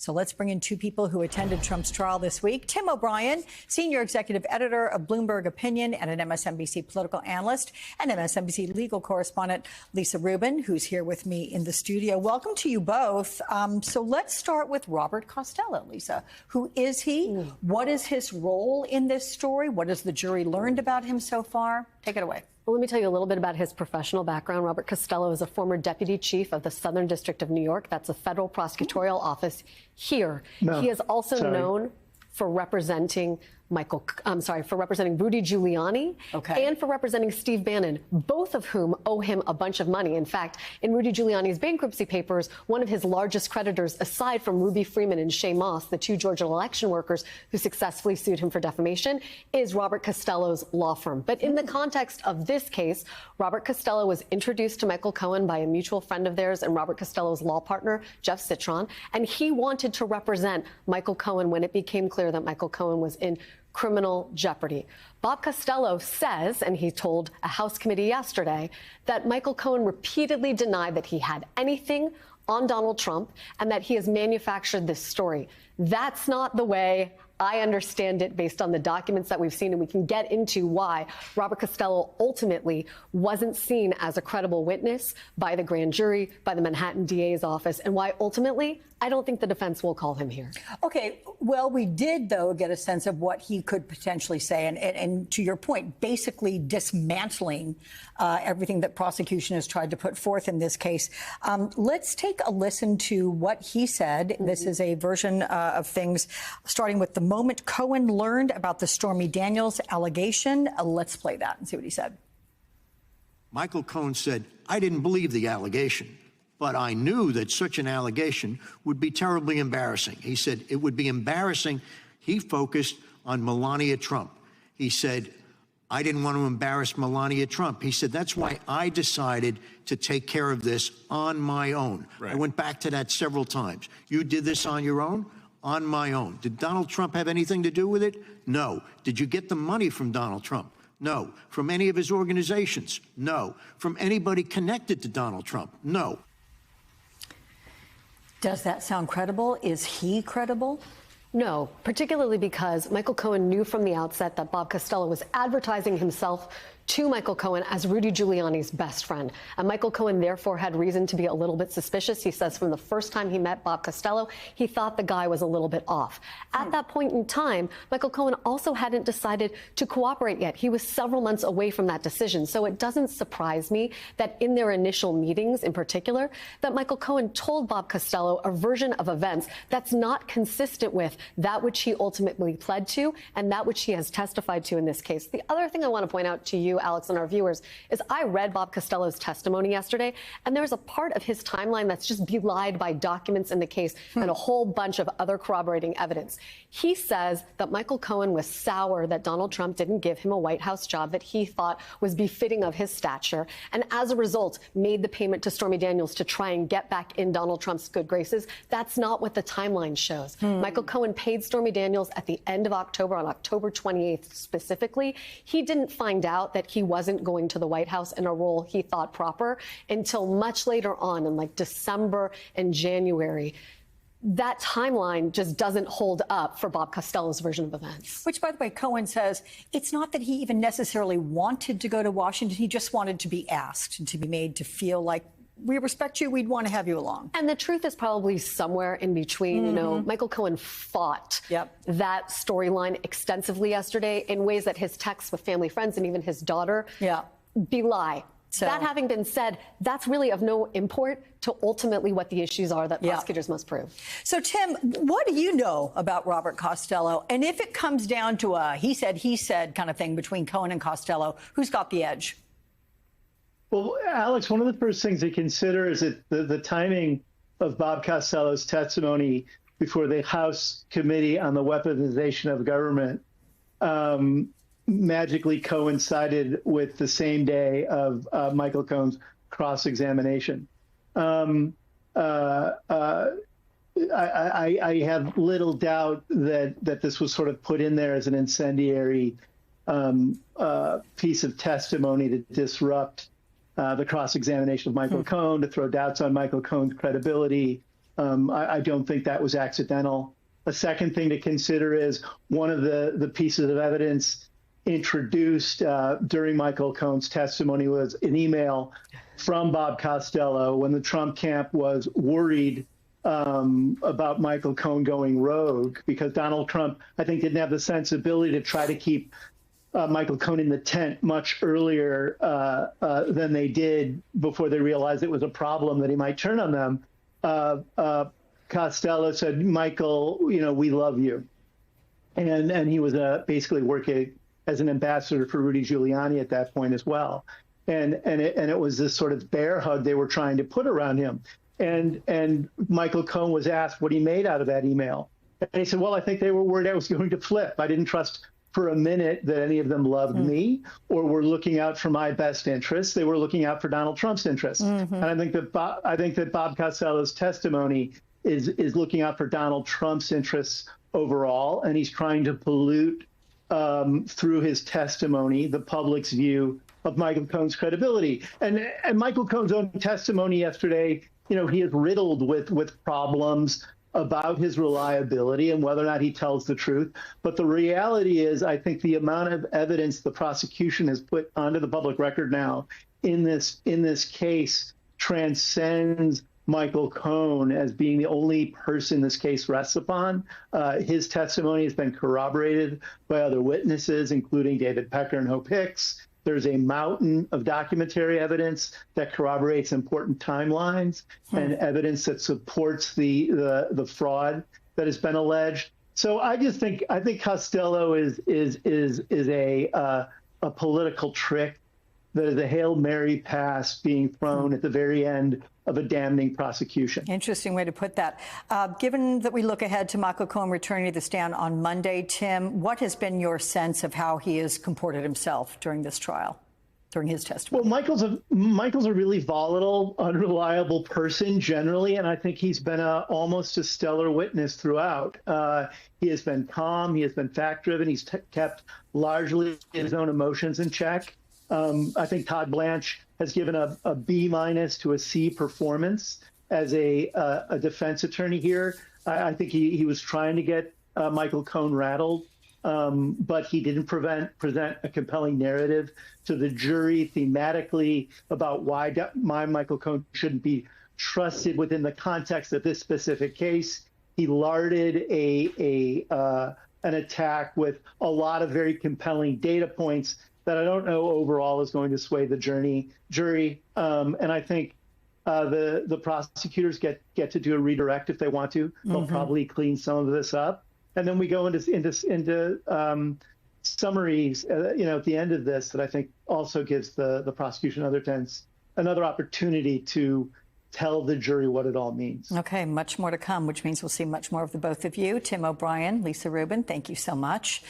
So let's bring in two people who attended Trump's trial this week. Tim O'Brien, senior executive editor of Bloomberg Opinion and an MSNBC political analyst, and MSNBC legal correspondent Lisa Rubin, who's here with me in the studio. Welcome to you both. So let's start with Robert Costello. Lisa, who is he? What is his role in this story? What has the jury learned about him so far? Take it away. Well, let me tell you a little bit about his professional background. Robert Costello is a former deputy chief of the Southern District of New York. That's a federal prosecutorial office here. He is also known for representing Rudy Giuliani and for representing Steve Bannon, both of whom owe him a bunch of money. In fact, in Rudy Giuliani's bankruptcy papers, one of his largest creditors, aside from Ruby Freeman and Shay Moss, the two Georgia election workers who successfully sued him for defamation, is Robert Costello's law firm. But in the context of this case, Robert Costello was introduced to Michael Cohen by a mutual friend of theirs and Robert Costello's law partner, Jeff Citron, and he wanted to represent Michael Cohen when it became clear that Michael Cohen was in criminal jeopardy. Bob Costello says, and he told a House committee yesterday, that Michael Cohen repeatedly denied that he had anything on Donald Trump and that he has manufactured this story. That's not the way I understand it based on the documents that we've seen, and we can get into why Robert Costello ultimately wasn't seen as a credible witness by the grand jury, by the Manhattan DA's office, and why ultimately I don't think the defense will call him here. Okay, well, we did, though, get a sense of what he could potentially say. And to your point, basically dismantling everything that prosecution has tried to put forth in this case. Let's take a listen to what he said. This is a version of things, starting with the moment Cohen learned about the Stormy Daniels allegation. Let's play that and see what he said. Michael Cohen said, "I didn't believe the allegation, but I knew that such an allegation would be terribly embarrassing." He said it would be embarrassing. He focused on Melania Trump. He said, "I didn't want to embarrass Melania Trump." He said, "That's why I decided to take care of this on my own." Right. I went back to that several times. You did this on your own? On my own. Did Donald Trump have anything to do with it? No. Did you get the money from Donald Trump? No. From any of his organizations? No. From anybody connected to Donald Trump? No. Does that sound credible? Is he credible? No, particularly because Michael Cohen knew from the outset that Bob Costello was advertising himself to Michael Cohen as Rudy Giuliani's best friend. And Michael Cohen therefore had reason to be a little bit suspicious. He says from the first time he met Bob Costello, he thought the guy was a little bit off. At that point in time, Michael Cohen also hadn't decided to cooperate yet. He was several months away from that decision. So it doesn't surprise me that in their initial meetings in particular, that Michael Cohen told Bob Costello a version of events that's not consistent with that which he ultimately pled to and that which he has testified to in this case. The other thing I want to point out to you, Alex, and our viewers, is I read Bob Costello's testimony yesterday, and there's a part of his timeline that's just belied by documents in the case and a whole bunch of other corroborating evidence. He says that Michael Cohen was sour that Donald Trump didn't give him a White House job that he thought was befitting of his stature, and as a result made the payment to Stormy Daniels to try and get back in Donald Trump's good graces. That's not what the timeline shows. Michael Cohen paid Stormy Daniels at the end of October, on October 28th specifically. He didn't find out that he wasn't going to the White House in a role he thought proper until much later on in like December and January. That timeline just doesn't hold up for Bob Costello's version of events. Which, by the way, Cohen says it's not that he even necessarily wanted to go to Washington. He just wanted to be asked and to be made to feel like, we respect you, we'd want to have you along. And the truth is probably somewhere in between. You know, Michael Cohen fought that storyline extensively yesterday in ways that his texts with family, friends, and even his daughter belie. So, that having been said, that's really of no import to ultimately what the issues are that prosecutors must prove. So, Tim, what do you know about Robert Costello? And if it comes down to a he said kind of thing between Cohen and Costello, who's got the edge? Well, Alex, one of the first things to consider is that the timing of Bob Costello's testimony before the House Committee on the Weaponization of Government magically coincided with the same day of Michael Cohen's cross-examination. I have little doubt that this was sort of put in there as an incendiary piece of testimony to disrupt the cross-examination of Michael Cohen, to throw doubts on Michael Cohen's credibility, I don't think that was accidental. A second thing to consider is one of the pieces of evidence introduced during Michael Cohen's testimony was an email from Bob Costello when the Trump camp was worried about Michael Cohen going rogue, because Donald Trump, I think, didn't have the sensibility to try to keep Michael Cohen in the tent much earlier than they did before they realized it was a problem that he might turn on them. Costello said, "Michael, we love you," and he was basically working as an ambassador for Rudy Giuliani at that point as well, and it was this sort of bear hug they were trying to put around him, and Michael Cohen was asked what he made out of that email, and he said, "Well, I think they were worried I was going to flip. I didn't trust for a minute that any of them loved me or were looking out for my best interests. They were looking out for Donald Trump's interests." And I think that Bob Costello's testimony is looking out for Donald Trump's interests overall, and he's trying to pollute through his testimony the public's view of Michael Cohen's credibility. And Michael Cohen's own testimony yesterday, he is riddled with problems about his reliability and whether or not he tells the truth. But the reality is, I think the amount of evidence the prosecution has put onto the public record now in this case transcends Michael Cohen as being the only person this case rests upon. His testimony has been corroborated by other witnesses, including David Pecker and Hope Hicks. There's a mountain of documentary evidence that corroborates important timelines and evidence that supports the fraud that has been alleged. So I think Costello is a political trick that is a Hail Mary pass being thrown at the very end of a damning prosecution. Interesting way to put that. Given that we look ahead to Michael Cohen returning to the stand on Monday, Tim, what has been your sense of how he has comported himself during this trial, during his testimony? Well, Michael's a really volatile, unreliable person generally, and I think he's been almost a stellar witness throughout. He has been calm. He has been fact-driven. He's kept largely his own emotions in check. I think Todd Blanche has given a B- to a C performance as a defense attorney here. I think he was trying to get Michael Cohen rattled, but he didn't present a compelling narrative to the jury thematically about why Michael Cohen shouldn't be trusted within the context of this specific case. He larded an attack with a lot of very compelling data points that I don't know overall is going to sway the jury. And I think the prosecutors get to do a redirect if they want to. They'll probably clean some of this up. And then we go into summaries, at the end of this that I think also gives the prosecution another opportunity to tell the jury what it all means. Okay, much more to come, which means we'll see much more of the both of you. Tim O'Brien, Lisa Rubin, thank you so much.